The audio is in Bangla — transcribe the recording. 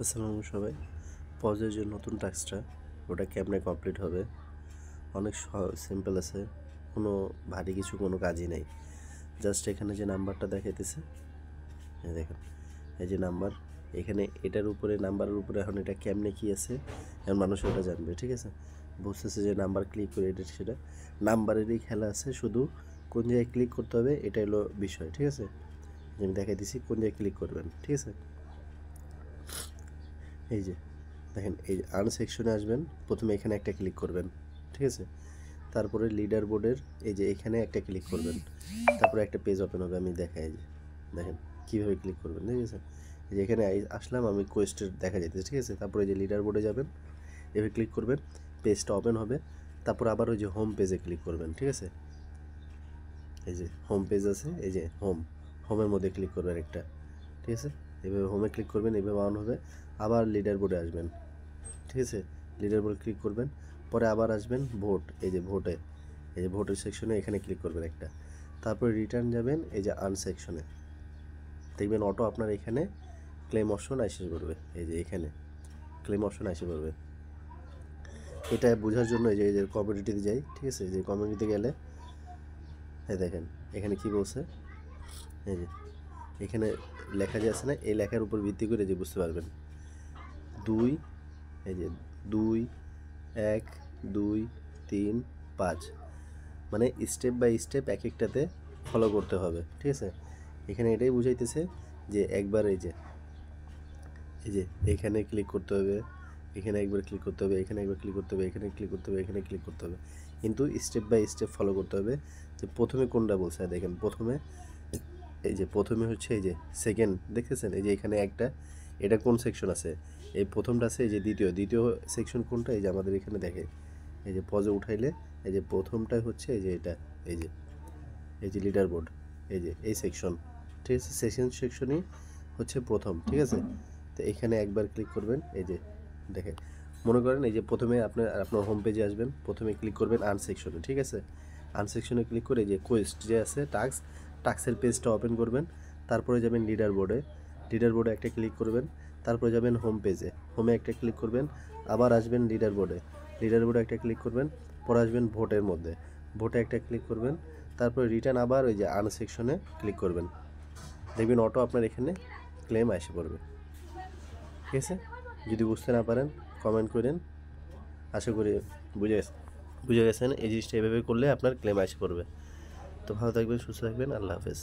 আসসালামু সবাই। পজের যে নতুন টাস্কটা ওটা কেমনে কমপ্লিট হবে, অনেক সিম্পল আছে, কোনো ভারী কিছু কোনো কাজই নেই। জাস্ট এখানে যে নাম্বারটা দেখাইতেছে, এই দেখেন, এই যে নাম্বার, এখানে এটার উপরে নাম্বারের উপরে এখন এটা কেমনে কী আছে এখন মানুষ ওটা জানবে, ঠিক আছে। বুঝতেছে যে নাম্বার ক্লিক করে এটা সেটা নাম্বারেরই খেলা আছে, শুধু কোন জায়গায় ক্লিক করতে হবে এটা হলো বিষয়, ঠিক আছে। আমি দেখাই দিছি কোন জায়গায় ক্লিক করবেন, ঠিক আছে। এই যে দেখেন, এই আর্ন সেকশনে আসবেন, প্রথমে এখানে একটা ক্লিক করবেন, ঠিক আছে। তারপরে লিডার বোর্ডের এই যে এখানে একটা ক্লিক করবেন, তারপরে একটা পেজ ওপেন হবে। আমি দেখাই যে দেখেন কীভাবে ক্লিক করবেন, ঠিক আছে। এই যে এখানে আসলাম আমি, কোয়েস্টের দেখা যাইতেছে, ঠিক আছে। তারপরে এই যে লিডার বোর্ডে যাবেন, এভাবে ক্লিক করবেন, পেজটা ওপেন হবে। তারপর আবার ওই যে হোম পেজে ক্লিক করবেন, ঠিক আছে। এই যে হোম পেজ আছে, এই যে হোমের মধ্যে ক্লিক করবেন একটা, ঠিক আছে। এভাবে হোমে ক্লিক করবেন, এভাবে অন হবে। আবার লিডার বোর্ডে আসবেন, ঠিক আছে। লিডার বোর্ড ক্লিক করবেন, পরে আবার আসবেন ভোট, এই যে ভোটে, এই যে ভোটের সেকশনে এখানে ক্লিক করবেন একটা। তারপরে রিটার্ন যাবেন এই যে আর্ন সেকশনে, দেখবেন অটো আপনার এখানে ক্লেম অপশন এসে পড়বে, এই যে এখানে ক্লেম অপশন এসে পড়বে। এটা বোঝার জন্য এই যে কমিউনিটিতে যাই, ঠিক আছে। যে কমিউনিটিতে গেলে এই দেখেন এখানে কি বলছে, এই যে এখানে লেখা যে আছে না, এই লেখার উপর ভিত্তি করে যে বুঝতে পারবেন 2, এই যে 2, 1, 2, 3, 5, মানে স্টেপ বাই স্টেপ এক একটাতে ফলো করতে হবে, ঠিক আছে। এখানে এটাই বুঝাইতেছে যে একবার এই যে এখানে ক্লিক করতে হবে, এখানে একবার ক্লিক করতে হবে, এখানে একবার ক্লিক করতে হবে, এখানে ক্লিক করতে হবে, এখানে ক্লিক করতে হবে, কিন্তু স্টেপ বাই স্টেপ ফলো করতে হবে। যে প্রথমে কোনটা বলছে দেখেন, প্রথমে এই যে প্রথমে হচ্ছে এই যে সেকেন্ড, দেখতেছেন এই যে এখানে একটা, এটা কোন সেকশন আছে, এই প্রথমটা আছে, এই যে দ্বিতীয় সেকশন কোনটা, এই যে আমাদের এখানে দেখে, এই যে পজে উঠাইলে এই যে প্রথমটাই হচ্ছে এই যে এটা, এই যে লিডার বোর্ড, এই যে এই সেকশন, ঠিক আছে। সেকশনই হচ্ছে প্রথম, ঠিক আছে। তো এখানে একবার ক্লিক করবেন, এই যে দেখে, মনে করেন এই যে প্রথমে আপনার হোম পেজে আসবেন, প্রথমে ক্লিক করবেন আর্ন সেকশনে, ঠিক আছে। আর্ন সেকশনে ক্লিক করে যে কোয়েস্ট যে আছে টাস্কের পেজটা ওপেন করবেন। তারপরে যাবেন লিডার বোর্ডে একটা ক্লিক করবেন। তারপরে যাবেন হোম পেজে, হোমে একটা ক্লিক করবেন। আবার আসবেন লিডার বোর্ডে একটা ক্লিক করবেন। পরে আসবেন ভোটের মধ্যে, ভোটে একটা ক্লিক করবেন। তারপরে রিটার্ন আবার ওই যে আর্ন সেকশনে ক্লিক করবেন, দেখবেন অটো আপনার এখানে ক্লেম এসে পড়বে, ঠিক আছে। যদি বুঝতে না পারেন কমেন্ট করেন, আশা করি বুঝে গেছেন। এই জিনিসটা এভাবে করলে আপনার ক্লেম এসে পড়বে। তো ভালো থাকবেন, সুস্থ থাকবেন, আল্লাহ হাফেজ।